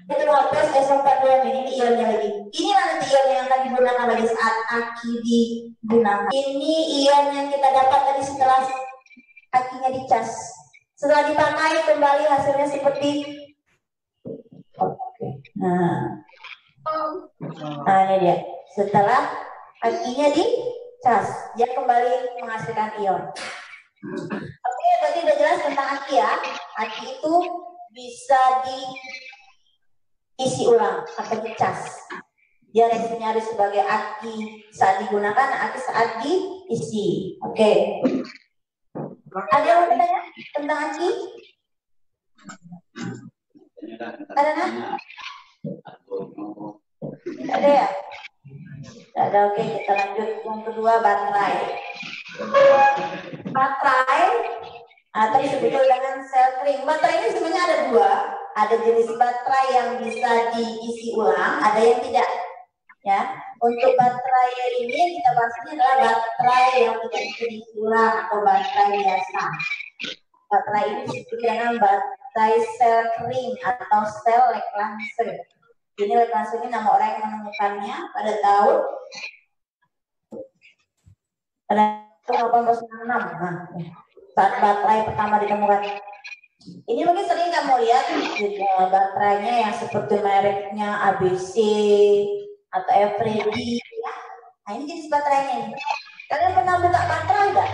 Itu hapus SO42 ini ionnya lagi. Ini nanti ion yang akan digunakan lagi saat aki digunakan. Ini ion yang kita dapat tadi setelah akinya dicas. Setelah dipakai kembali hasilnya seperti nah ini dia. Setelah akinya dicas, dia kembali menghasilkan ion. Oke, berarti udah jelas tentang aki ya. Aki itu bisa diisi ulang atau dicas. Dia reaksinya harus sebagai aki saat digunakan, aki saat diisi. Oke. Ada yang mau bertanya tentang aki? Ada nak? Tidak ada ya? Tidak ada. Oke, kita lanjut. Yang kedua, baterai. Baterai atau disebut dengan sel kering. Baterai ini sebenarnya ada dua. Ada jenis baterai yang bisa diisi ulang, ada yang tidak. Ya, untuk baterai ini yang kita bahas ini adalah baterai yang tidak bisa diisi ulang atau baterai biasa. Baterai ini disebut dengan baterai sel kering atau sel Leclanche. Ini Leclanche ini nama orang yang menemukannya pada tahun 1866. Nah, saat baterai pertama ditemukan. Ini mungkin sering kamu lihat baterainya yang seperti mereknya ABC atau Eveready ya. Nah, ini jenis baterainya ini. Kalian pernah buka baterai enggak?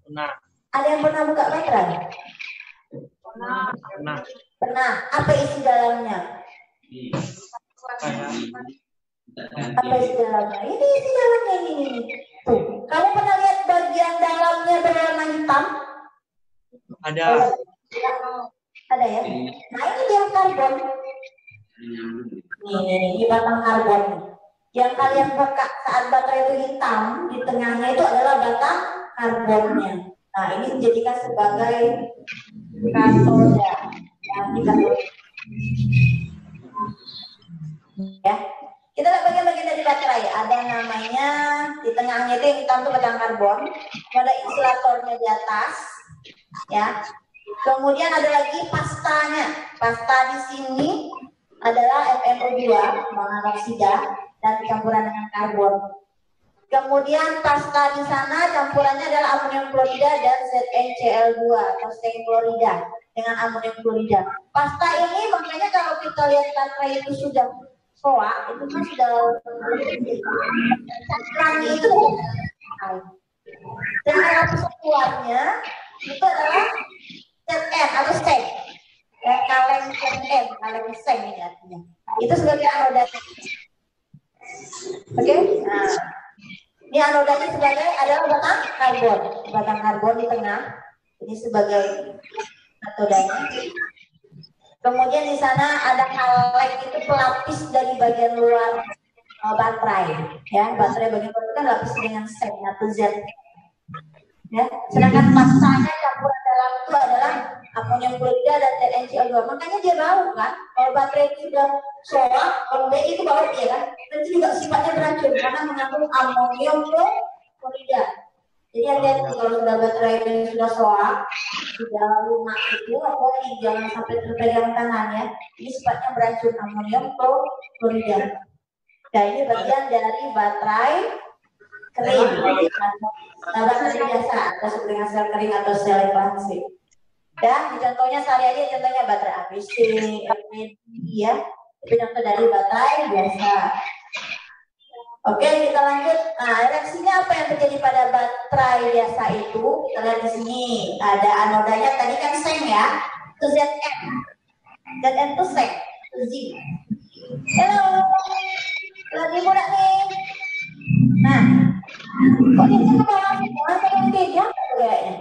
Pernah. Ada yang pernah buka baterai? Pernah. Pernah. Apa isi dalamnya? Apa isi dalamnya? Ini isi dalamnya ini. Tuh. Kamu pernah lihat bagian dalamnya berwarna hitam? Ada. Ada ya? Nah, ini dia karbon. Ini batang karbon. Yang kalian buka saat baterai itu hitam, di tengahnya itu adalah batang karbonnya. Nah, ini dijadikan sebagai katoda. Ya, kita lihat bagian-bagian dari baterai. Ada yang namanya di tengahnya itu yang hitam itu batang karbon. Ada insulatornya di atas, ya. Kemudian ada lagi pastanya. Pasta di sini adalah FnO2, monoksida, dan campuran dengan karbon. Kemudian pasta di sana campurannya adalah amonium klorida dan ZnCl2 atau seng klorida dengan amonium klorida. Pasta ini makanya kalau kita lihat baterai itu sudah soak, itu kan sudah campurannya itu. Dan lapisan keluarnya itu adalah Zn atau seng. Kaleng seng ini artinya. Itu sebagai anoda. Oke? Nah, ini anodanya sebagai adalah batang karbon di tengah. Ini sebagai anodanya. Kemudian di sana ada kaleng, itu pelapis dari bagian luar baterai. Ya, baterai bagian luar itu kan lapis dengan seng atau Z. Ya, sedangkan pastanya campuran dalam itu adalah amonium klorida dan ZnCl2. Makanya dia bau kan? Kalau baterai itu sudah soak, kalau Bi itu bau dia kan? Dan itu juga sifatnya beracun karena mengandung amonium klorida. Jadi hati-hati kalau sudah baterai ini sudah soak, sudah lunak itu, apalagi jangan sampai terpegang tangannya. Ini sifatnya beracun amonium klorida. Nah, ini bagian dari baterai kering. Baterai biasa atau seperti sel kering atau sel Leclanche. Dan contohnya saya aja, contohnya baterai ABC, FeD ya. Itu contoh dari baterai biasa. Oke, kita lanjut. Nah, reaksinya apa yang terjadi pada baterai biasa itu? Kita lihat di sini ada anodanya tadi kan seng ya. Itu Zn. Zn itu seng, itu Z. Halo. Lagi muda nih. Nah, kok dia ke bawah semua? Pengen beda kayaknya.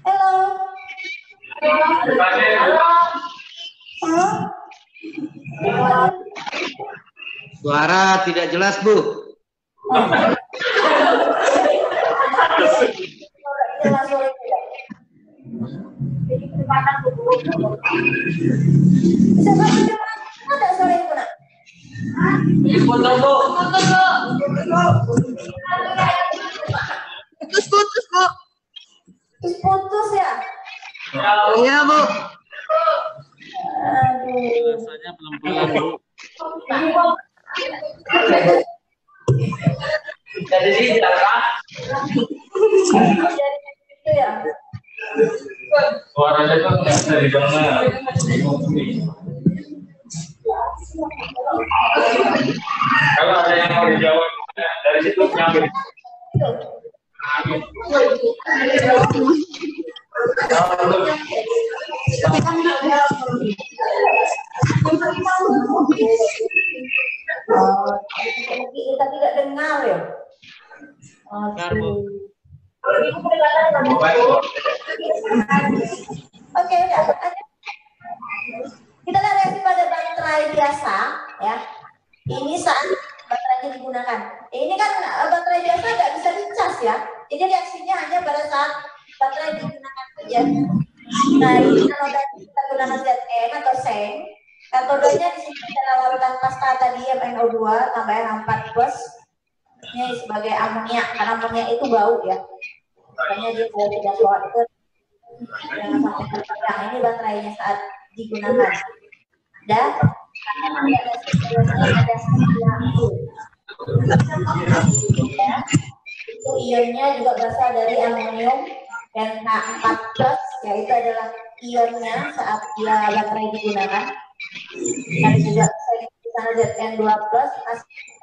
Halo. Suara tidak jelas, Bu. Ada suara ibu nak? Putus, Bu. Putus ya? Iya, Bu. Aduh. Rasanya pelan-pelan dulu. Jadi sih jalan. Itu ya. Suaranya tuh nggak bisa didengar. Kalau ada yang mau dijawab dari situ nyampe. Kita tidak dengar ya. Oke, udah. Kita lihat reaksi pada baterai biasa, ya. Ini saat baterainya digunakan. Ini kan baterai biasa nggak bisa dicas ya. Jadi reaksinya hanya pada saat baterai digunakan saja. Nah, ini kalau kita gunakan ZN atau seng, katodanya di sini adalah larutan pasta tadi MnO2 tambah NH4+. Ini sebagai amoniak, karena amoniak itu bau ya. Makanya dia tidak keluar itu jangan sampai terpegang. Ini baterainya saat digunakan. Dan ada ya, itu ionnya juga berasal dari amonium NH4+, yaitu adalah ionnya saat dia baterai digunakan. Dan juga di sana ZN2+,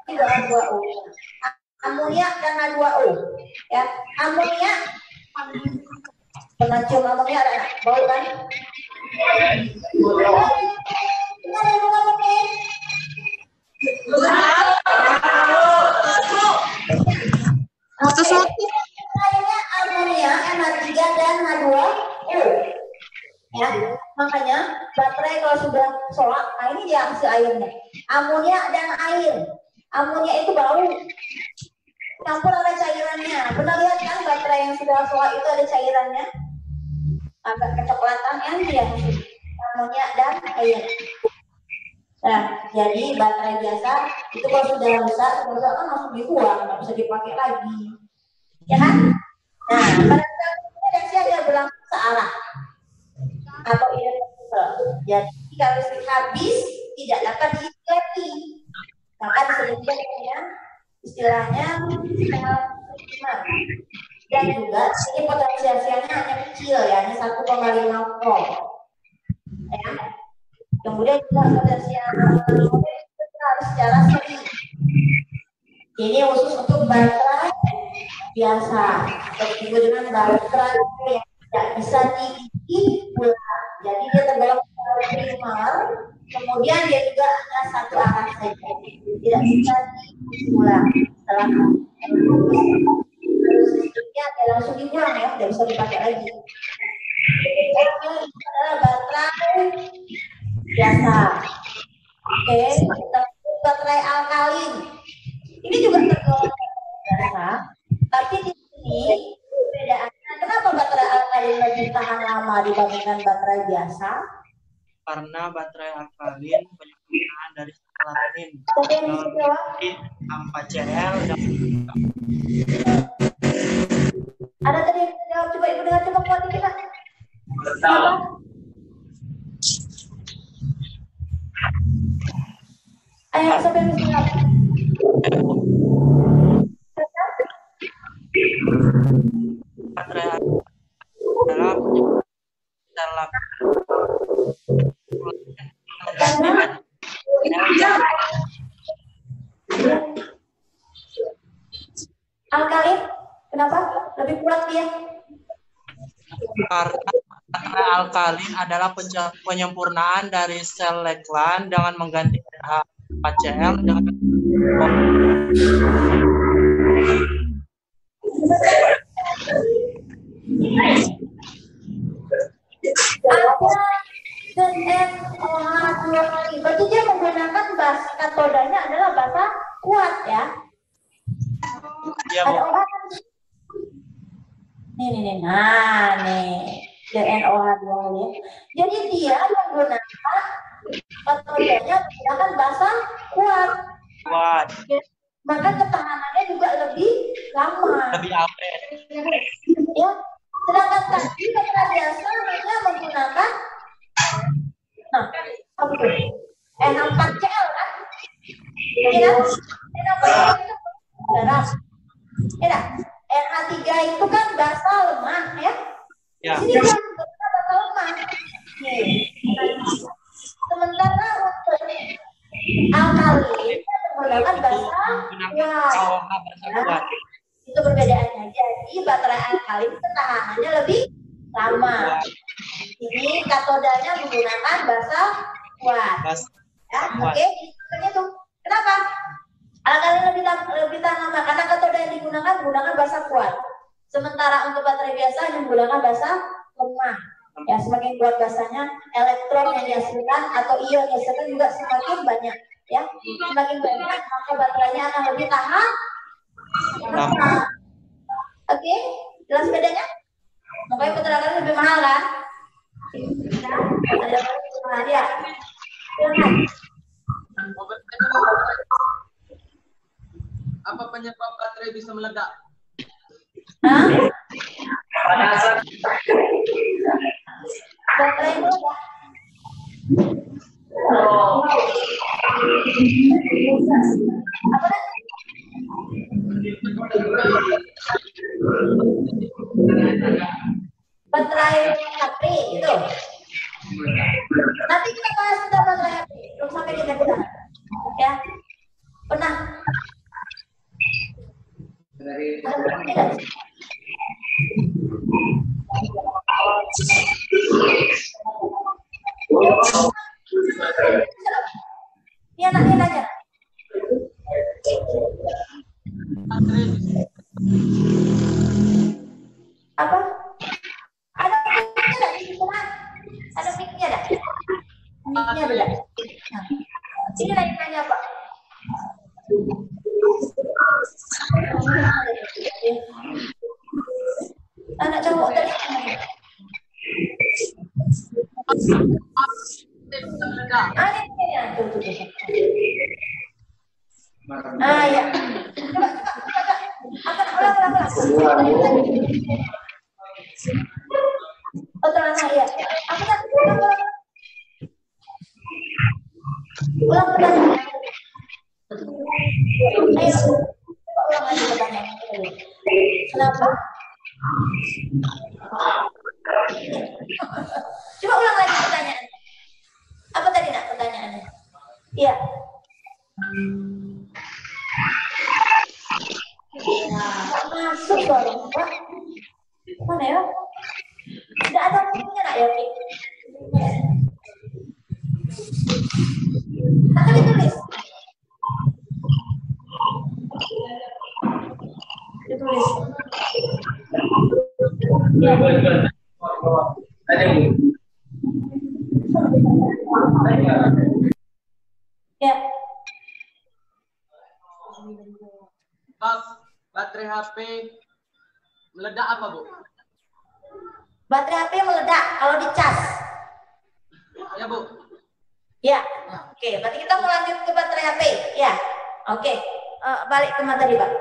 juga H2O. Amoniak dan H2O. Ya, amoniak pernah cium amoniak ada bau kan? Ada yang mau ngomongin? Kayaknya amoniak NH3 dan H2O. Ya, makanya baterai kalau sudah soak, nah ini dia hasil airnya. Amoniak dan air. Amoniak itu bau. Campur ada cairannya. Pernah lihat kan baterai yang sudah soak itu ada cairannya? Agak kecoklatan yang dia amoniak dan air. Nah, jadi baterai biasa itu kalau sudah rusak kan langsung dibuang, nggak bisa dipakai lagi. Ya kan? Nah, pada saat reaksi ada berlangsung searah atau irreversible. Jadi kalau listrik habis tidak dapat diisi lagi. Maka disebutkan istilahnya primer. Dan juga ini potensiasinya hanya kecil ya, hanya 1,5 volt. Ya. Kemudian juga potensial harus secara seri. Ini khusus untuk baterai biasa. Begitu dengan baterai yang tidak bisa diisi ulang. Jadi dia tergolong primer. Kemudian dia juga hanya satu arah saja, tidak bisa diisi ulang. Setelah sistemnya langsung dibuang ya, tidak bisa dipakai lagi. Ini adalah baterai biasa. Oke, kita baterai alkalin. Ini juga tergolong biasa, tapi di sini perbedaannya kenapa baterai alkalin lebih tahan lama dibandingkan baterai biasa? Karena baterai alkalin penyempurnaan dari alkalin HCl dan ada tadi yang jawab, coba ibu dengar, coba kuat kita. Ayo siapa yang bisa jawab? baterai adalah Alkalin, kenapa? Lebih kuat dia? Karena baterai alkalin adalah penyempurnaan dari sel Lakeland dengan menggantikan HCl dengan ZnOH2. Berarti dia menggunakan basa katodanya adalah basa kuat ya. dia Ada OH. Nih. Nah, nih. ZnOH2 ya. Jadi dia menggunakan katodanya menggunakan basa kuat. buat Maka ketahanannya juga lebih lama. lebih awet. Ya. Sedangkan tadi baterai biasa hanya menggunakan apa itu? Ya kan? Darah. Ya, NH3 itu kan basa lemah ya. Ya. Di sini kan basa lemah. Sementara untuk alkali menggunakan basa kuat. Itu perbedaannya. Jadi baterai alkali ketahanannya lebih lama. Ini katodanya menggunakan basa kuat. Ya, oke, seperti itu. Kenapa? Alkali lebih tahan lama karena katoda yang menggunakan basa kuat. Sementara untuk baterai biasa menggunakan basa lemah. Ya, semakin kuat basanya, elektron yang dihasilkan atau ion yang dihasilkan juga semakin banyak. Ya, semakin banyak maka baterainya akan lebih tahan lama. Oke, jelas bedanya? Makanya baterai lebih mahal kan? Ya, ada lebih mahal ya. Silakan. Apa penyebab baterai bisa meledak? Hah? Baterai meledak. Apa dah? Baterai HP itu. Nanti kita bahas tentang baterai HP. Belum sampai kita ya. Pernah? Ini anaknya nanya. Apa? Ada mic-nya di sana? Ada mic-nya dah? Mic-nya ada. Ini lagi nanya apa? Anak cowok tadi. Ya. Coba. Ulang. Ya. Ulang pertanyaan. Ayo. Ulang lagi pertanyaan. Kenapa? Coba ulang lagi pertanyaan. Apa tadi nak pertanyaannya? Iya. Masuk dong, Pak. Mana ya? Tidak ada punya nak ya, Pi? Atau ditulis? Ditulis. Ya. Ya. Bab baterai HP meledak apa, Bu? Baterai HP meledak kalau dicas. Ya, Bu. Ya. Oke, berarti kita mau lanjut ke baterai HP. Ya. Oke. Balik ke materi, Pak.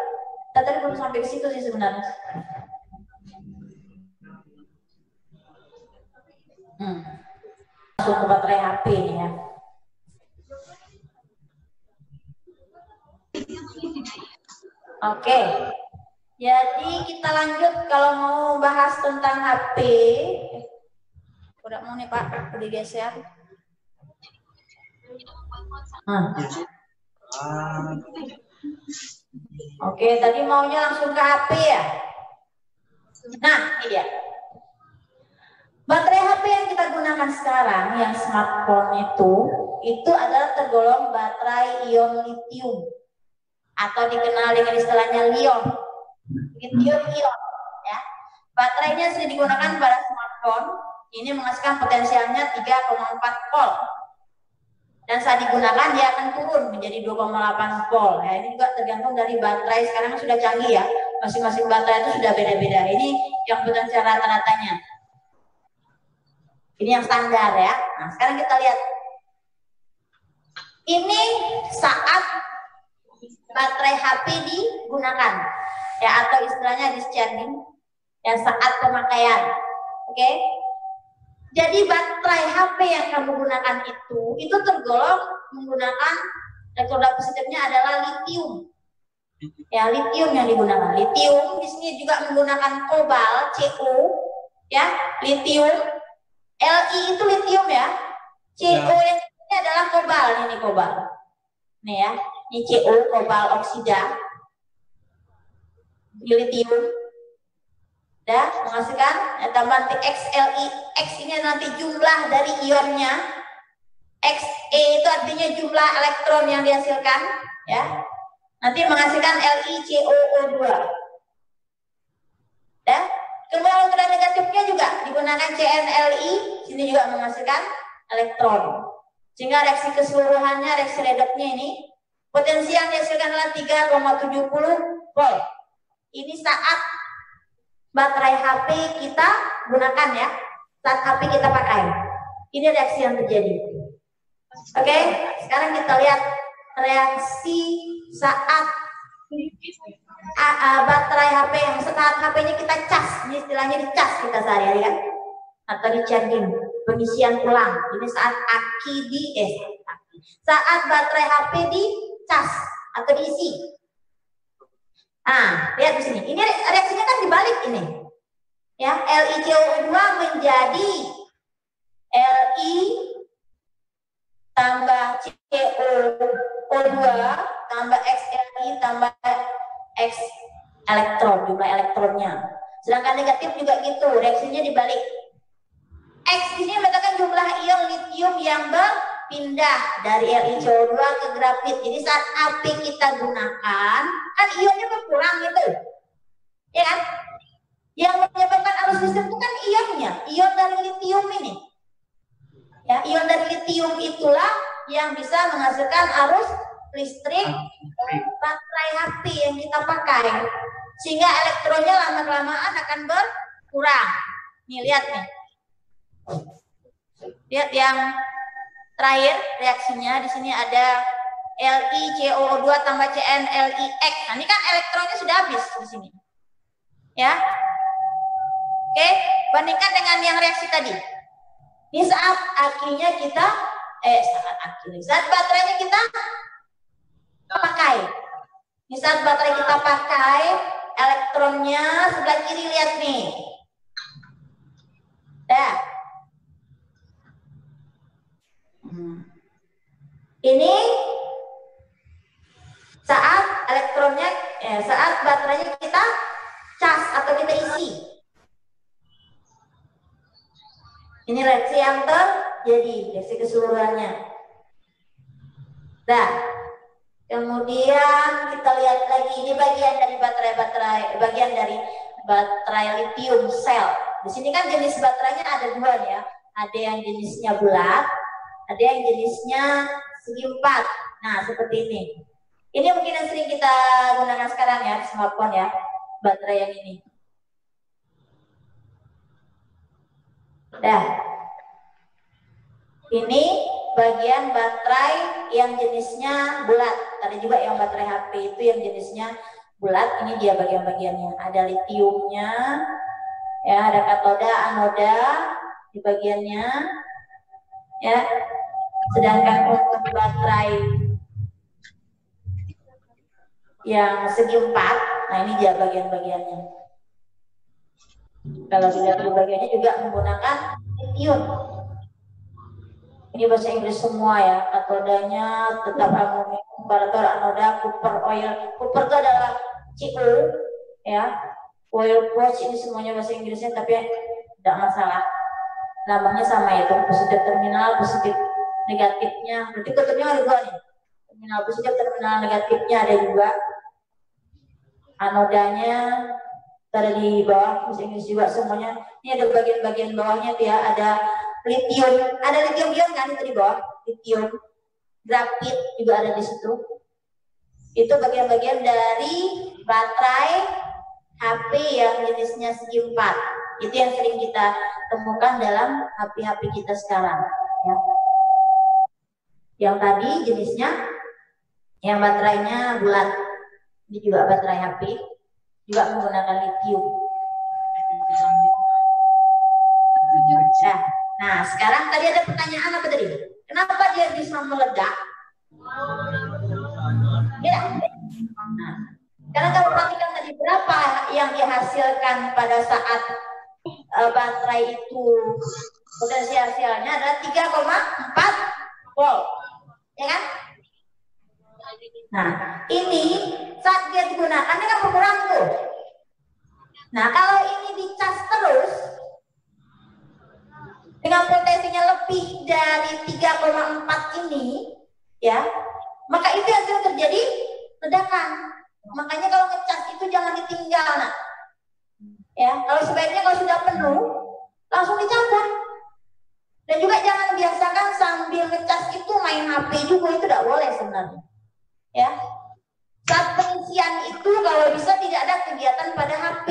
Kita tadi belum sampai ke situ sih sebenarnya. Masuk ke baterai HP ini ya. Oke. Jadi kita lanjut kalau mau bahas tentang HP. Udah mau nih Pak, udah geser. Oke, tadi maunya langsung ke HP ya. Nah, ini dia. Baterai HP yang kita gunakan sekarang, yang smartphone itu adalah tergolong baterai ion litium atau dikenal dengan istilahnya Li-ion. Lithium-ion, ya. Baterainya sudah digunakan pada smartphone. Ini menghasilkan potensialnya 3,4 volt. Dan saat digunakan dia akan turun menjadi 2,8 volt. Ya, ini juga tergantung dari baterai. Sekarang sudah canggih ya. Masing-masing baterai itu sudah beda-beda. Ini yang potensial rata-ratanya. Ini yang standar ya. Nah, sekarang kita lihat. Ini saat baterai HP digunakan. Ya, atau istilahnya discharging. Ya, saat pemakaian. Oke. Jadi baterai HP yang kamu gunakan itu tergolong menggunakan Elektroda positifnya adalah litium. Ya, litium yang digunakan. Litium di sini juga menggunakan kobal, Cu, ya, litium. Li itu litium ya. Cu yang ini adalah kobal, ini kobal. Nih ya, ini Cu, kobal oksida. Litium. Dah, menghasilkan tambah nanti XLi. X ini nanti jumlah dari ionnya. Xe itu artinya jumlah elektron yang dihasilkan, ya. Nanti menghasilkan LiCOO2. Ya. Kemudian elektroda negatifnya juga digunakan CnLi, sini juga menghasilkan elektron. Sehingga reaksi keseluruhannya, reaksi reduknya ini, potensi yang dihasilkan adalah 3,70 volt. Ini saat baterai HP kita gunakan ya, saat HP kita pakai. Ini reaksi yang terjadi. Oke, sekarang kita lihat reaksi saat baterai HP yang saat HP-nya kita cas, ini istilahnya dicas kita sehari-hari kan, atau di charging, pengisian ulang. Ini saat saat baterai HP dicas atau diisi. Nah, lihat di sini. Ini reaksinya kan dibalik ini. Ya, LiCOO2 menjadi Li tambah CO2 tambah XLi tambah X elektron, jumlah elektronnya. Sedangkan negatif juga gitu, reaksinya dibalik. X ini menunjukkan jumlah ion litium yang berpindah dari LiCO2 ke grafit. Jadi saat api kita gunakan, kan ionnya berkurang gitu. Ya kan? Yang menyebabkan arus listrik itu kan ionnya, ion dari litium ini. Ya, ion dari litium itulah yang bisa menghasilkan arus listrik baterai HP yang kita pakai, sehingga elektronnya lama-kelamaan akan berkurang. Nih lihat nih, lihat yang terakhir reaksinya di sini ada LiCOO2 tambah CnLiX. Nah, ini kan elektronnya sudah habis di sini, ya. Oke, bandingkan dengan yang reaksi tadi. Ini saat akhirnya kita saat baterainya kita pakai. Ini saat baterai kita pakai, elektronnya sebelah kiri, lihat nih. Dah. Ini saat elektronnya saat baterainya kita cas atau kita isi. Ini reaksi yang terjadi, reaksi keseluruhannya. Nah, kemudian kita lihat lagi, ini bagian dari bagian dari baterai lithium cell. Di sini kan jenis baterainya ada dua ya, ada yang jenisnya bulat, ada yang jenisnya segi empat. Nah, seperti ini. Ini mungkin yang sering kita gunakan sekarang ya, di smartphone ya, baterai yang ini. Dah. Ini bagian baterai yang jenisnya bulat. Ada juga yang baterai HP itu yang jenisnya bulat. Ini dia bagian-bagiannya. Ada litiumnya, ya, ada katoda, anoda di bagiannya, ya. Sedangkan untuk baterai yang segi empat, nah ini dia bagian-bagiannya. Kalau sudah bagiannya juga menggunakan litium. Ini bahasa Inggris semua ya, katodanya tetap aluminium, barator, anoda, copper, oil. Copper itu adalah Cu, ya. Oil pouch ini semuanya bahasa Inggrisnya, tapi tidak masalah. Lambangnya sama itu, positif terminal, positif negatifnya. Berarti kutubnya ada dua nih. Terminal positif, terminal negatifnya ada juga. Anodanya ada di bawah, bahasa Inggris juga semuanya. Ini ada bagian-bagian bawahnya tuh ya, ada litium, ada litium ion kan itu di bawah, litium, grafit juga ada di situ. Itu bagian-bagian dari baterai HP yang jenisnya segi empat. Itu yang sering kita temukan dalam HP-HP kita sekarang. Ya. Yang tadi jenisnya, yang baterainya bulat, ini juga baterai HP, juga menggunakan litium. Nah, sekarang tadi ada pertanyaan apa tadi? Kenapa dia bisa meledak? Ya. Nah, karena kalau perhatikan tadi berapa yang dihasilkan pada saat baterai itu potensialnya adalah 3,4 volt, ya kan? Nah, ini saat dia digunakan dia kan berkurang tuh. Nah, kalau ini dicas terus dengan potensinya lebih dari 3,4 ini, ya, maka itu yang sering terjadi ledakan. Makanya kalau ngecas itu jangan ditinggal, nah. Ya, kalau sebaiknya kalau sudah penuh langsung dicabut. Dan juga jangan biasakan sambil ngecas itu main HP juga, itu tidak boleh sebenarnya. Ya, saat pengisian itu kalau bisa tidak ada kegiatan pada HP.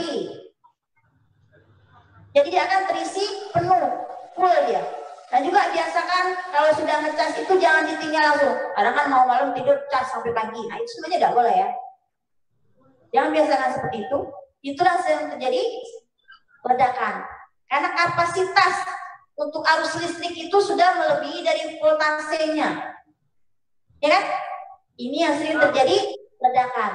Jadi dia akan terisi penuh, full dia. Dan juga biasakan kalau sudah ngecas itu jangan ditinggal langsung. Karena kan mau malam tidur cas sampai pagi. Nah itu sebenarnya tidak boleh ya. Jangan biasakan seperti itu. Itulah yang terjadi ledakan. Karena kapasitas untuk arus listrik itu sudah melebihi dari voltasenya. Ya kan? Ini yang sering terjadi ledakan.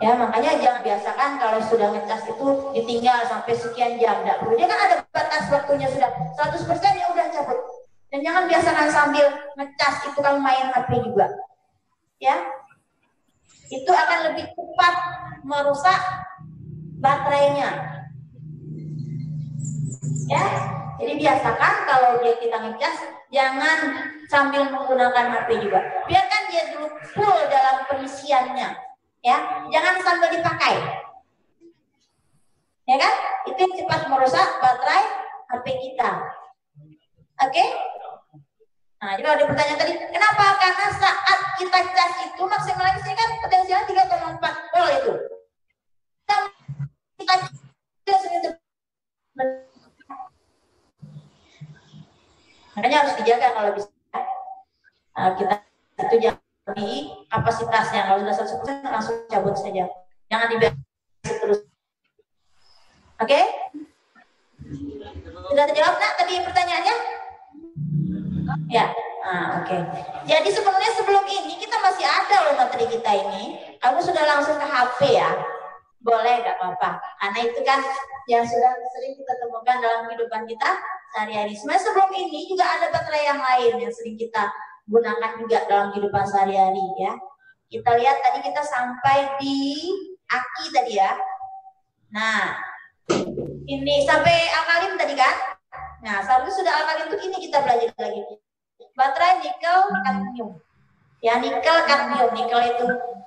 Ya, makanya jangan biasakan kalau sudah ngecas itu ditinggal sampai sekian jam. Tidak perlu. Dia kan ada batas waktunya sudah 100% ya udah cabut. Dan jangan biasakan sambil ngecas itu kamu main HP juga. Ya. Itu akan lebih cepat merusak baterainya. Ya. Jadi biasakan kalau kita ngecas jangan sambil menggunakan HP juga. Biarkan dia dulu full dalam pengisiannya. Ya, jangan sambil dipakai. Ya kan? Itu yang cepat merusak baterai HP kita. Oke? Nah, jadi ada pertanyaan tadi, kenapa? Karena saat kita cas itu maksimal listrik kan potensialnya 3,4 volt itu. Kita makanya harus dijaga kalau bisa. Kita itu jangan di kapasitasnya, kalau sudah 100% langsung cabut saja, jangan dibiarkan terus. Oke? Sudah terjawab nak tadi pertanyaannya? Ya, oke. Jadi sebenarnya sebelum ini kita masih ada loh materi kita ini. Kamu sudah langsung ke HP ya? Boleh, gak apa-apa. Karena itu kan yang sudah sering kita temukan dalam kehidupan kita sehari-hari. Sebenarnya sebelum ini juga ada baterai yang lain yang sering kita gunakan juga dalam kehidupan sehari-hari ya. Kita lihat tadi kita sampai di aki tadi ya. Nah, ini sampai alkalin tadi kan? Nah, seharusnya sudah alkalin itu ini kita belajar lagi. Baterai nikel kadmium. Ya, nikel kadmium. Nikel itu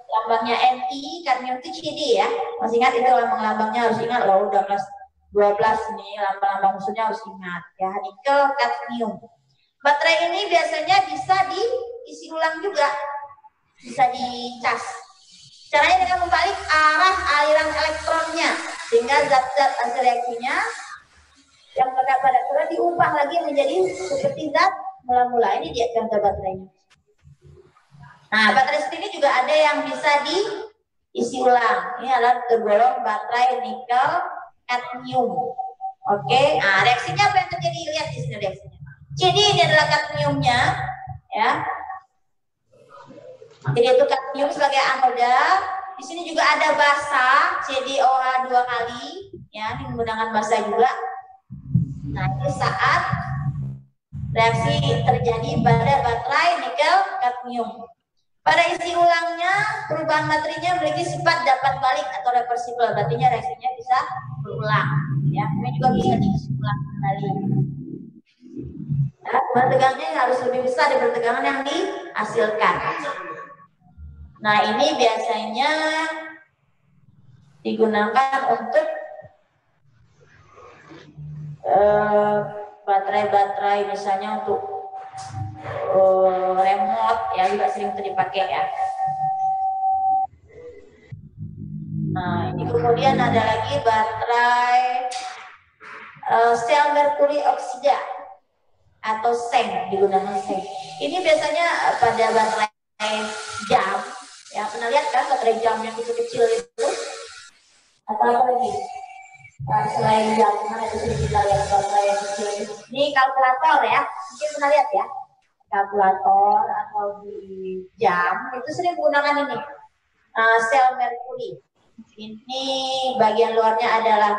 lambangnya Ni, kadmium itu Cd ya. Masih ingat itu lambang-lambangnya, harus ingat loh, udah kelas 12 nih lambang-lambang musuhnya harus ingat ya. Nikel kadmium. Baterai ini biasanya bisa diisi ulang juga, bisa dicas. Caranya dengan membalik arah aliran elektronnya, sehingga zat-zat hasil reaksinya yang terdapat pada baterai diubah lagi menjadi seperti zat mula-mula. Ini dia contoh baterainya. Nah, baterai seperti ini juga ada yang bisa diisi ulang. Ini adalah tergolong baterai nikel kadmium. Oke, nah reaksinya apa yang terjadi? Lihat di sini reaksinya. Jadi ini adalah kadmiumnya, ya. Jadi itu kadmium sebagai anoda. Di sini juga ada basa CdOH 2 kali, ya. Ini menggunakan basa juga. Nah, ini saat reaksi terjadi pada baterai nikel kadmium. Pada isi ulangnya, perubahan materinya memiliki sifat dapat balik atau reversible. Artinya reaksinya bisa berulang, ya. Ini juga bisa diisi ulang kembali. Ya, tegangannya harus lebih besar dari tegangan yang dihasilkan. Nah, ini biasanya digunakan untuk baterai-baterai misalnya untuk remote ya, juga sering dipakai ya. Nah, ini kemudian ada lagi baterai sel merkuri oksida atau seng, digunakan seng. Ini biasanya pada baterai jam, ya pernah lihat kan baterai jam yang kecil-kecil itu? Atau apa lagi? Selain jam, mana itu sering kita lihat baterai yang kecil itu? Ini kalkulator ya, mungkin pernah lihat ya? kalkulator atau di jam itu sering menggunakan ini sel merkuri. Ini bagian luarnya adalah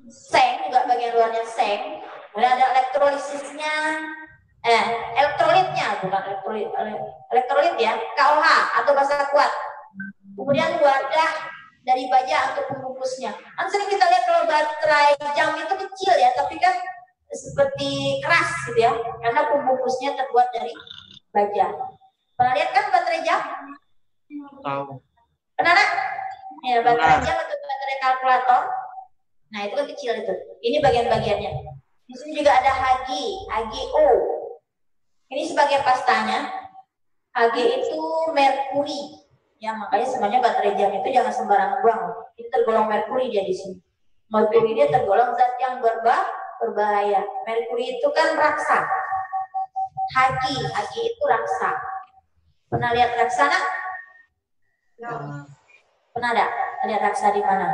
seng, juga bagian luarnya seng. Kemudian ada elektrolitnya, elektrolit ya, KOH atau basa kuat. Kemudian wadah dari baja untuk pembungkusnya. Kan sering kita lihat kalau baterai jam itu kecil ya, tapi kan seperti keras gitu ya, karena pembungkusnya terbuat dari baja. Pernah lihat kan baterai jam? Tahu. Pernah nak? Ya, baterai jam atau baterai kalkulator. Nah, itu kan kecil itu. Ini bagian-bagiannya. Di sini juga ada HgO. Ini sebagai pastanya. Hg itu merkuri. Ya, makanya sebenarnya baterai jam itu jangan sembarangan buang. Ini tergolong merkuri dia di sini. Merkuri dia tergolong zat yang berbahaya. Merkuri itu kan raksa. Hg itu raksa. Pernah lihat raksa nak? Pernah ada? Lihat raksa di mana?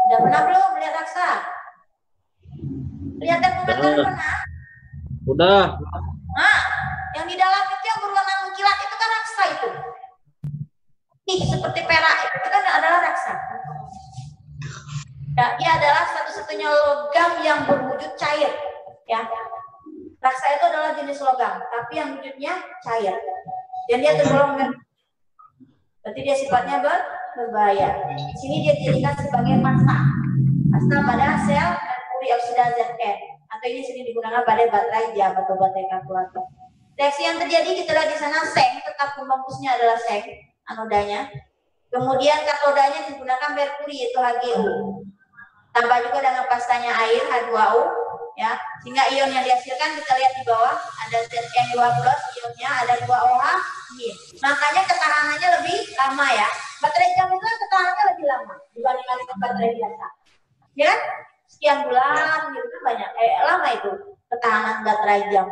Udah pernah belum lihat raksa? Lihat dan mengenal pernah? Udah. Nah, yang di dalam itu yang berwarna mengkilat itu kan raksa itu. Seperti perak itu kan adalah raksa. Ya, dia adalah satu-satunya logam yang berwujud cair. Ya, raksa itu adalah jenis logam, tapi yang wujudnya cair. Dan dia tergolong berarti dia sifatnya berbahaya. Di sini dia dijadikan sebagai pasta pada sel merkuri oksida Zn, atau ini sering digunakan pada baterai jam atau baterai kalkulator. Reaksi yang terjadi kita lihat di sana seng, tetap pembungkusnya adalah seng, anodanya. Kemudian katodanya digunakan merkuri yaitu HgO. Tambah juga dengan pastanya air H2O, ya, sehingga ion yang dihasilkan kita lihat di bawah ada Zn2+, ionnya ada 2OH. Makanya ketahanannya lebih lama ya. Baterai jam itu ketahanannya lebih lama dibandingkan dengan baterai biasa. Ya kan? Sekian bulan gitu kan banyak. Lama itu ketahanan baterai jam.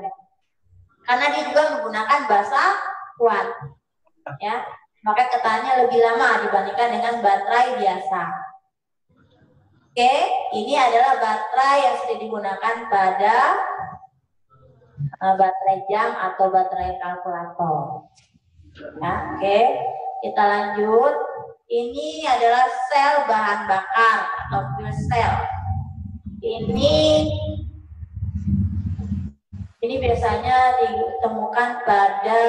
Karena dia juga menggunakan basa kuat. Ya. Maka ketahanannya lebih lama dibandingkan dengan baterai biasa. Oke, ini adalah baterai yang sudah digunakan pada baterai jam atau baterai kalkulator. Ya, oke, kita lanjut. Ini adalah sel bahan bakar atau fuel cell. Ini biasanya ditemukan pada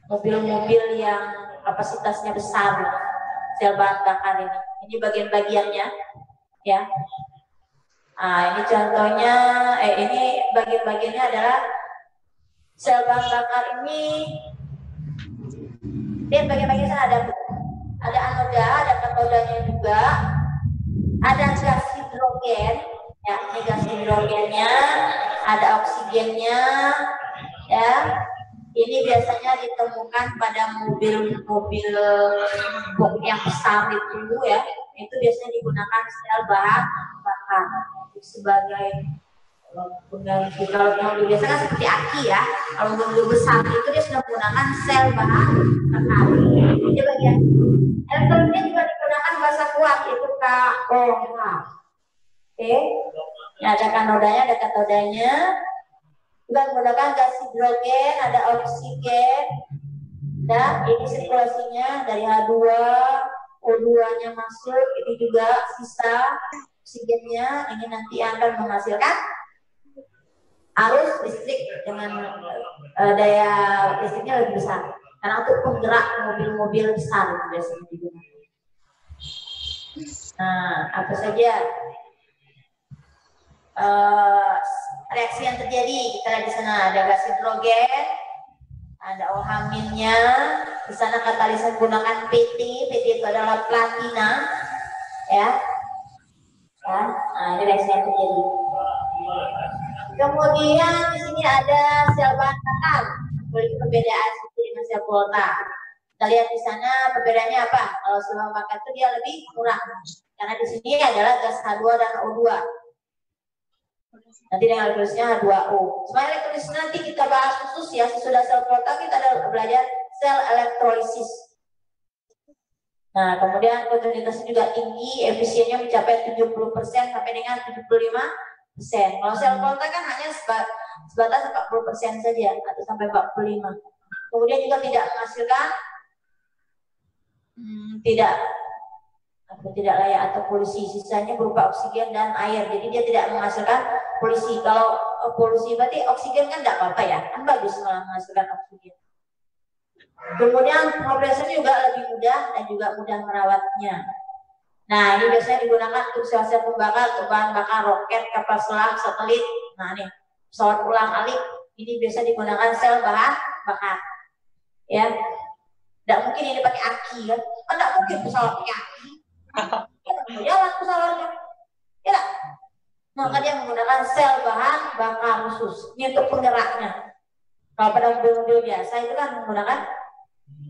mobil-mobil yang kapasitasnya besar. Sel bahan bakar ini. Ini bagian-bagiannya, ya. Nah, ini contohnya, ini bagian-bagiannya adalah sel bahan bakar ini. Lihat bagian-bagian sana ada anoda, ada katodanya juga, ada gas hidrogen, ya, ini gas hidrogennya, ada oksigennya, ya. Ini biasanya ditemukan pada mobil-mobil yang besar itu ya. Itu biasanya digunakan sel bahan bakar sebagai pengganti. Kalau mobil biasa kan seperti aki ya. Kalau mobil besar itu dia sudah menggunakan sel bahan bakar. Ini bagian elektroniknya juga digunakan basa kuat itu KOH. Oke. Nah, ada kanodanya, ada katodanya. Juga menggunakan gas hidrogen, ada oksigen, dan ini sirkulasinya dari H2, O2-nya masuk, ini juga sisa oksigennya, ini nanti akan menghasilkan arus listrik dengan daya listriknya lebih besar, karena untuk penggerak mobil-mobil besar itu biasanya digunakan. Nah, apa saja reaksi yang terjadi? Kita lihat di sana ada gas hidrogen, ada OH-nya. Di sana katalisis menggunakan PT itu adalah platina, ya. Nah, ini reaksi yang terjadi. Kemudian di sini ada sel bahan bakar. Memiliki perbedaan dengan sel kuota. Kita lihat di sana perbedaannya apa? Kalau sel bahan bakar itu dia lebih murah, karena di sini adalah gas H2 dan O2. Nanti dengan elektrolitnya H2O. Sebenarnya elektrolisis nanti kita bahas khusus ya. Sesudah sel kuota kita ada belajar sel elektrolisis. Nah, kemudian kontinuitasnya juga tinggi, efisiennya mencapai 70% sampai dengan 75%. Kalau sel volta kan hanya sebatas 40% saja atau sampai 45%. Kemudian juga tidak menghasilkan tidak layak atau polusi, sisanya berupa oksigen dan air. Jadi dia tidak menghasilkan polusi. Kalau polusi berarti oksigen kan tidak apa-apa ya, kan bagus malah menghasilkan oksigen. Kemudian pengoperasian juga lebih mudah dan juga mudah merawatnya. Nah, ini biasanya digunakan untuk sel-sel pembakar, bahan bakar roket, kapal selam, satelit. Nah, nih pesawat ulang-alik ini biasa digunakan sel bahan bakar. Ya, tidak mungkin ini pakai aki kan? Tidak mungkin pesawat pakai aki. Jalan pesawatnya, ya. Maka dia menggunakan sel bahan bakar khusus. Ini untuk penggeraknya. Kalau pada mobil-mobil biasa itu kan menggunakan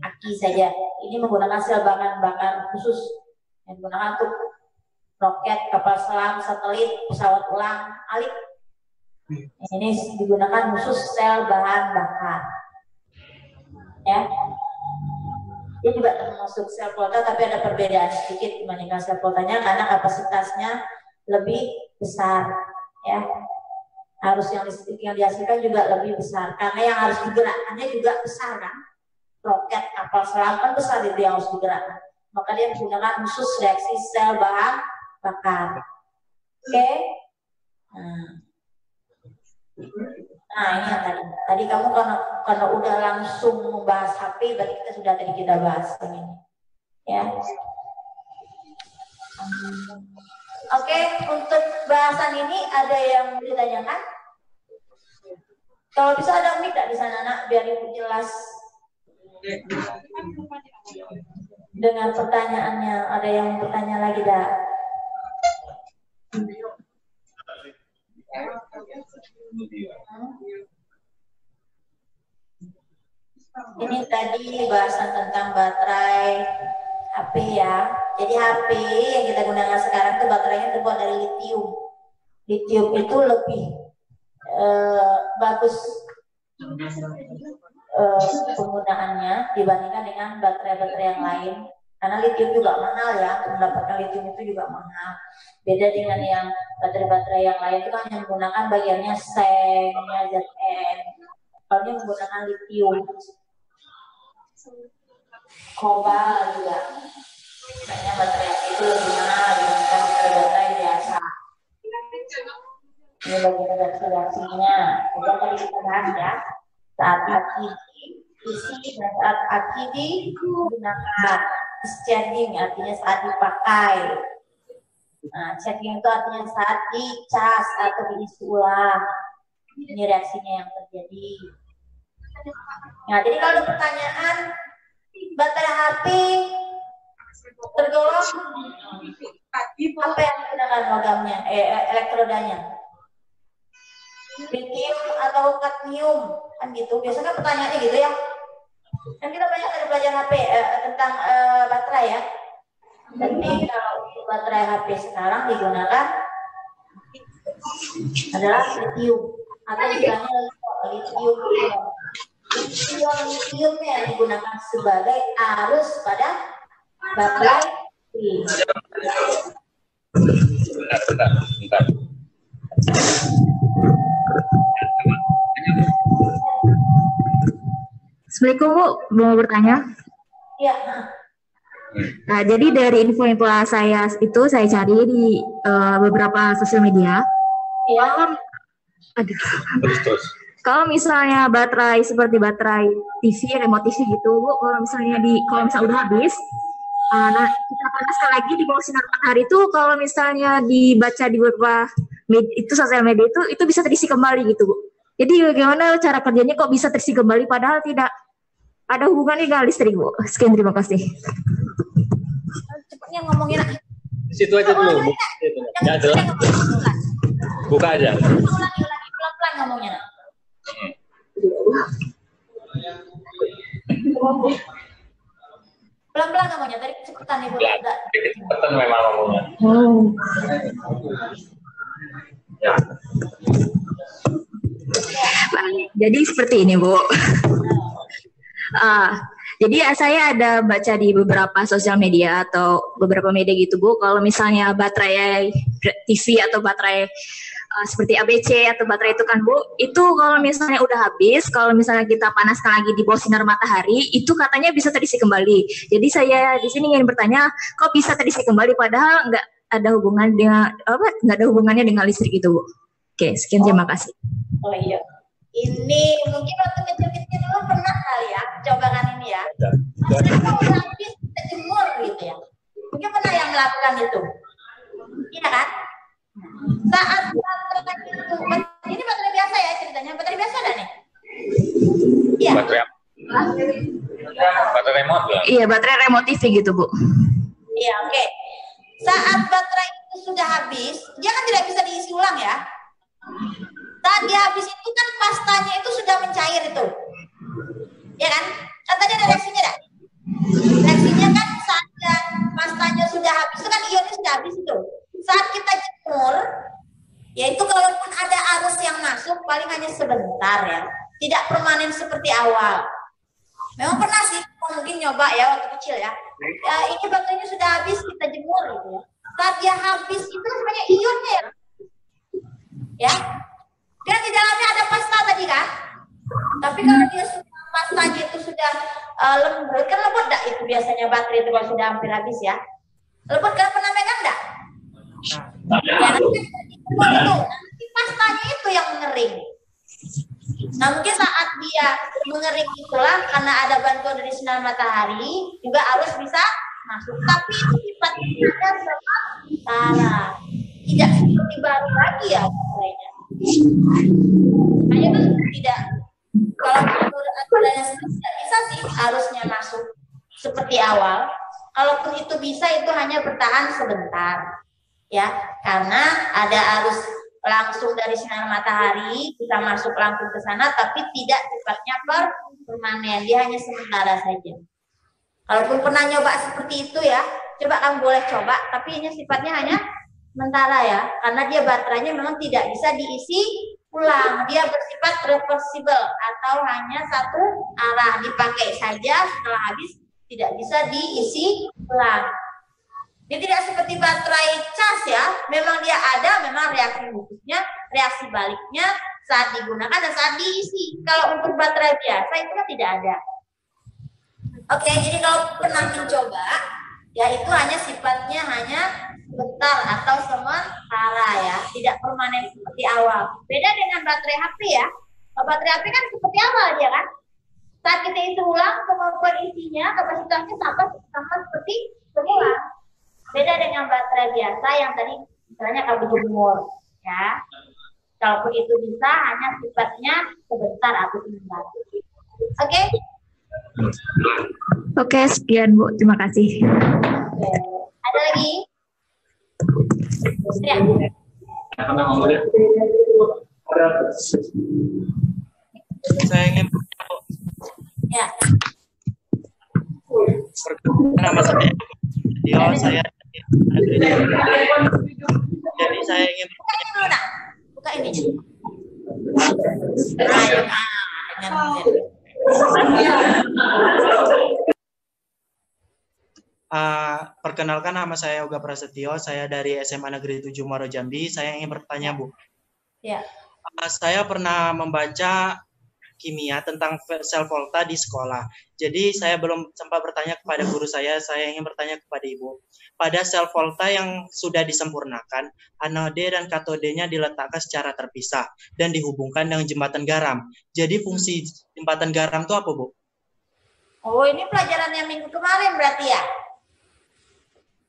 aki saja. Ini menggunakan sel bahan bakar khusus yang digunakan untuk roket, kapal selam, satelit, pesawat ulang-alik. Ini digunakan khusus sel bahan bakar. Ya. Dia juga termasuk sel volta, tapi ada perbedaan sedikit dibandingkan sel voltanya karena kapasitasnya lebih besar. Ya. Harus yang listrik yang dihasilkan juga lebih besar karena yang harus digerakkannya juga besar kan. Roket, kapal selam kan besar itu yang harus digerakkan. Maka dia menggunakan khusus reaksi sel bahan bakar. Oke. Nah, ini yang tadi kamu karena udah langsung membahas HP, berarti kita bahas ini. Ya. Oke, untuk bahasan ini ada yang ditanyakan? Kalau bisa ada mic di sana, Nak, biar ibu jelas dengan pertanyaannya. Ada yang bertanya lagi, dah? Ini tadi bahasan tentang baterai HP ya. Jadi HP yang kita gunakan sekarang itu baterainya terbuat dari litium. Litium itu lebih bagus penggunaannya dibandingkan dengan baterai-baterai yang lain. Karena litium juga mahal ya, untuk mendapatkan litium itu juga mahal. Beda dengan yang baterai-baterai yang lain itu kan yang menggunakan bagiannya sengnya Zn. Kalau ini menggunakan litium, kobalt juga. Makanya baterai itu lebih mahal dibandingkan baterai biasa. Ini bagian reaksinya. Kemudian tadi kita bahas ya, saat aki isi dan saat aki digunakan. Discharging artinya saat dipakai. Nah, charging itu artinya saat dicas atau diisi ulang. Ini reaksinya yang terjadi. Nah, jadi kalau ada pertanyaan baterai HP tergolong apa yang digunakan logamnya, elektrodanya? Litium atau kadmium kan gitu. Biasanya pertanyaannya gitu ya. Kan kita banyak ada belajar HP tentang baterai ya. Tapi kalau baterai HP sekarang digunakan adalah litium atau istilahnya litium. Litiumnya yang digunakan sebagai arus pada baterai. Bentar. Assalamualaikum Bu, mau bertanya? Iya. Nah, jadi dari info yang telah saya cari di beberapa sosial media. Iya. Kalau misalnya baterai seperti baterai TV, remote TV gitu, Bu, kalau misalnya udah habis, nah kita panaskan lagi di bawah sinar matahari itu, kalau misalnya dibaca di beberapa sosial media itu bisa terisi kembali gitu, Bu. Jadi bagaimana cara kerjanya kok bisa terisi kembali padahal tidak ada hubungannya dengan listrik, Bu? Sekian, terima kasih. Cepatnya ngomongin. Situ aja dulu. Ya, jelas. Buka aja. Ulangi pelan-pelan ngomongnya. Pelan-pelan ngomongnya, tadi kecepatan Ibu. Kecepatan memang ngomongnya. Ya. Baik, jadi seperti ini, Bu. Jadi saya ada baca di beberapa sosial media atau beberapa media gitu Bu, kalau misalnya baterai TV atau baterai seperti ABC atau baterai itu kan Bu, itu kalau misalnya udah habis, kalau misalnya kita panaskan lagi di bawah sinar matahari, itu katanya bisa terisi kembali. Jadi saya di sini ingin bertanya, kok bisa terisi kembali padahal nggak ada hubungan dengan nggak ada hubungannya dengan listrik itu Bu. Oke, sekian terima kasih. Oh iya. Ini mungkin waktu kecil-kecil dulu pernah kali ya, coba kan ini ya. Kalau habis kita jemur gitu ya. Mungkin pernah yang melakukan itu. Iya kan? Saat baterai itu, ini baterai biasa ya ceritanya, baterai biasa ada nih? Iya. Baterai remote lah. Iya, baterai remote TV gitu Bu. Iya, oke. Saat baterai itu sudah habis, dia kan tidak bisa diisi ulang ya. Saat dia habis itu kan pastanya itu sudah mencair itu. Ya kan? Kan tadi ada reaksinya dah. Reaksinya kan saat pastanya sudah habis, itu kan ionnya sudah habis itu. Saat kita jemur, yaitu kalaupun ada arus yang masuk, paling hanya sebentar ya. Tidak permanen seperti awal. Memang pernah sih, mungkin nyoba ya waktu kecil ya. Ini baterainya sudah habis, kita jemur gitu ya. Saat dia habis itu sebenarnya ionnya ya. Kan di dalamnya ada pasta tadi kan? Tapi kalau dia sudah pastanya itu sudah lembut, kan lembut enggak itu biasanya baterai itu kalau sudah hampir habis ya. Lembut kan pernah megang enggak? Ya, nanti pastanya itu yang mengering. Nah mungkin saat dia mengering itulah karena ada bantuan dari sinar matahari juga arus bisa masuk. Tapi itu sifatnya sementara, tidak seperti baru lagi ya baterainya. Hanya itu tidak, kalau menurut aturannya tidak bisa sih arusnya masuk seperti awal. Kalaupun itu bisa, itu hanya bertahan sebentar, ya, karena ada arus langsung dari sinar matahari kita masuk langsung ke sana, tapi tidak sifatnya permanen, dia hanya sementara saja. Kalaupun pernah nyoba seperti itu ya, coba kamu boleh coba, tapi ini sifatnya hanya sementara ya, karena dia baterainya memang tidak bisa diisi ulang, dia bersifat reversible atau hanya satu arah, dipakai saja setelah habis, tidak bisa diisi ulang. Dia tidak seperti baterai cas ya, memang dia ada, memang reaksi khususnya, reaksi baliknya saat digunakan dan saat diisi. Kalau untuk baterai biasa itu kan tidak ada. Oke, jadi kalau pernah mencoba, ya itu hanya sifatnya hanya sebentar atau sementara ya, tidak permanen seperti awal. Beda dengan baterai HP ya. Kalau baterai HP kan seperti awal dia kan. Saat kita isi ulang, kemampuan isinya, kapasitasnya sama seperti semula. Beda dengan baterai biasa yang tadi misalnya kabel jemur ya. Kalaupun itu bisa hanya sifatnya sebentar atau sebentar. Oke? Oke, sekian Bu, terima kasih. Oke. Ada lagi? Ya. Saya ingin Ya. nama saya saya jadi saya ingin Buka ini dulu nak. Buka ini. Ayo. Perkenalkan nama saya Yoga Prasetyo, saya dari SMA Negeri 7 Muaro Jambi. Saya ingin bertanya Bu. Ya. Saya pernah membaca kimia tentang sel volta di sekolah. Jadi saya belum sempat bertanya kepada guru saya ingin bertanya kepada Ibu. Pada sel volta yang sudah disempurnakan, anode dan katodenya diletakkan secara terpisah dan dihubungkan dengan jembatan garam. Jadi fungsi jembatan garam itu apa, Bu? Oh, ini pelajaran yang minggu kemarin berarti ya?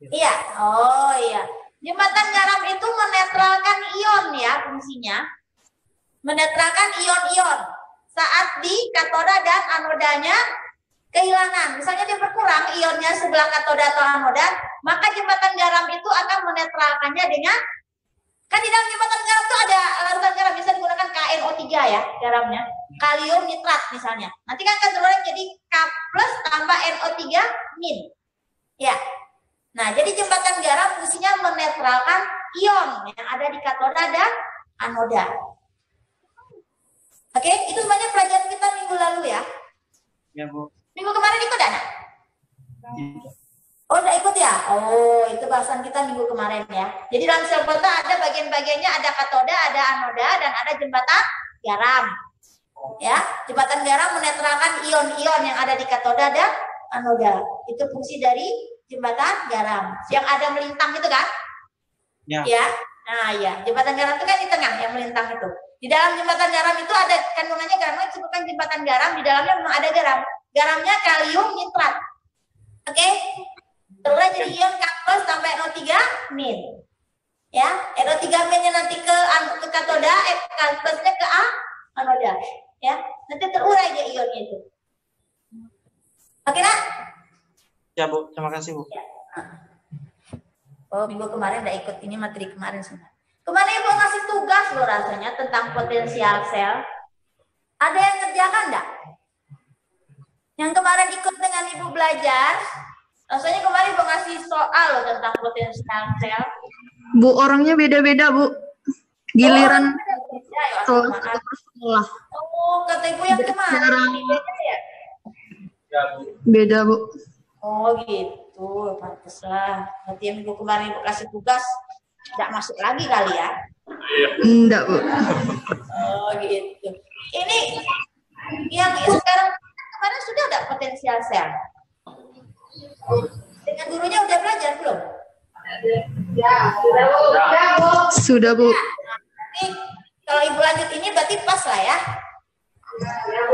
Iya. Oh iya. Jembatan garam itu menetralkan ion ya fungsinya. Menetralkan ion-ion. Saat di katoda dan anodanya kehilangan, misalnya dia berkurang ionnya sebelah katoda atau anoda, maka jembatan garam itu akan menetralkannya dengan, kan di dalam jembatan garam itu ada larutan garam, bisa digunakan KNO3 ya garamnya, kalium nitrat misalnya, nanti kan akan terurang jadi K plus tambah NO3 min ya. Nah jadi jembatan garam fungsinya menetralkan ion yang ada di katoda dan anoda. Oke, itu semuanya pelajaran kita minggu lalu ya. Ya Bu. Minggu kemarin ikut anak? Oh, udah ikut ya? Oh, itu bahasan kita minggu kemarin ya. Jadi dalam sel volta ada bagian-bagiannya, ada katoda, ada anoda, dan ada jembatan garam. Ya, jembatan garam menetralkan ion-ion yang ada di katoda dan anoda. Itu fungsi dari jembatan garam. Yang ada melintang itu kan? Ya. Ya. Nah, ya, jembatan garam itu kan di tengah yang melintang itu. Di dalam jembatan garam itu ada kandungannya garam, disebutkan jembatan garam, di dalamnya memang ada garam. Garamnya kalium nitrat. Oke? Terurai jadi ion K+ sampai NO3 min. Ya, NO3 minnya nanti ke katoda, K+-nya ke anoda. Ya, nanti terurai dia ionnya itu. Oke, Nak? Ya, Bu. Terima kasih, Bu. Ya. Oh, minggu kemarin udah ikut ini materi kemarin semua. Kemarin Ibu ngasih tugas loh rasanya tentang potensial sel. Ada yang ngerjakan enggak? Yang kemarin ikut dengan Ibu belajar, rasanya kemarin Ibu ngasih soal loh tentang potensial sel. Bu, orangnya beda-beda, Bu. Giliran sekolah. Oh, kata Ibu yang kemarin ini beda ya? Beda, Bu. Oh, gitu. Pantaslah. Berarti yang minggu kemarin Ibu kasih tugas tidak masuk lagi kali ya? Enggak, Bu. Oh, gitu. Ini yang sekarang kemarin sudah ada potensial sel. Dengan gurunya udah belajar belum? Sudah, Bu. Nanti kalau Ibu lanjut ini berarti pas lah ya?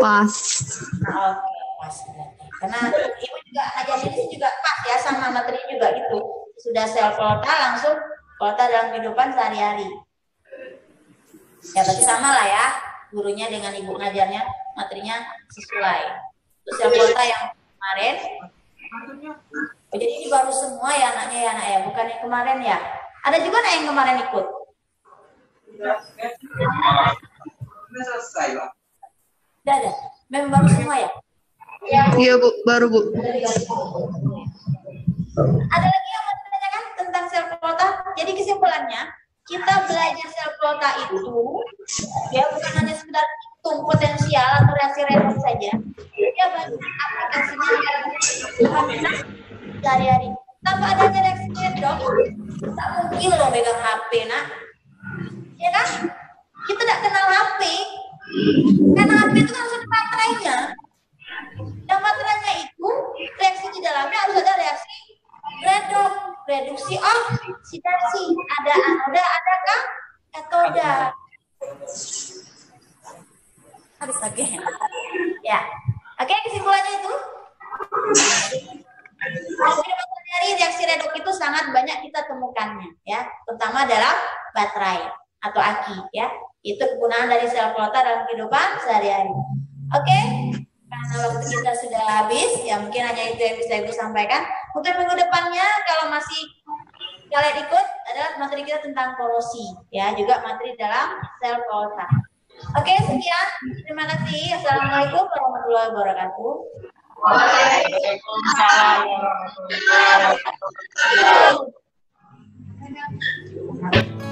Pas. Nah, oke, pas berarti. Karena Ibu juga ajar di sini juga pas ya sama materi juga gitu. Sudah sel volta langsung volta dalam kehidupan sehari-hari. Ya berarti sama lah ya. Gurunya dengan Ibu ngajarnya materinya sesuai. Terus sel volta yang kemarin. Oh, jadi ini baru semua ya anaknya ya anak ya, bukan yang kemarin ya. Ada juga anak yang kemarin ikut. Udah ada. Memang baru semua ya. Iya, Bu. Baru, Bu. Ada lagi yang mau ditanyakan tentang sel volta? Jadi kesimpulannya, kita belajar sel volta itu ya bukan hanya sekedar hitung potensial atau reaksi redoks saja. Ya banyak aplikasinya sehari-hari. Tanpa adanya reaksi redoks, tak mungkin loh megang HP, Nak. Ya kan? Kita tidak kenal HP. Karena HP itu kan harus ada baterainya. Dan baterainya itu reaksi di dalamnya harus ada reaksi redoks, reduksi oksidasi, ada anoda, ada katoda. Habis lagi. Ya. Oke, kesimpulannya itu. Dari reaksi redoks itu sangat banyak kita temukannya ya, terutama dalam baterai atau aki ya. Itu kegunaan dari sel volta dalam kehidupan sehari-hari. Oke? Karena waktu kita sudah habis, ya mungkin hanya itu yang bisa Ibu sampaikan. Untuk minggu depannya, kalau masih kalian ikut, adalah materi kita tentang korosi, ya, juga materi dalam sel volta. Oke, sekian. Terima kasih. Assalamualaikum warahmatullahi wabarakatuh. Waalaikumsalam warahmatullahi wabarakatuh.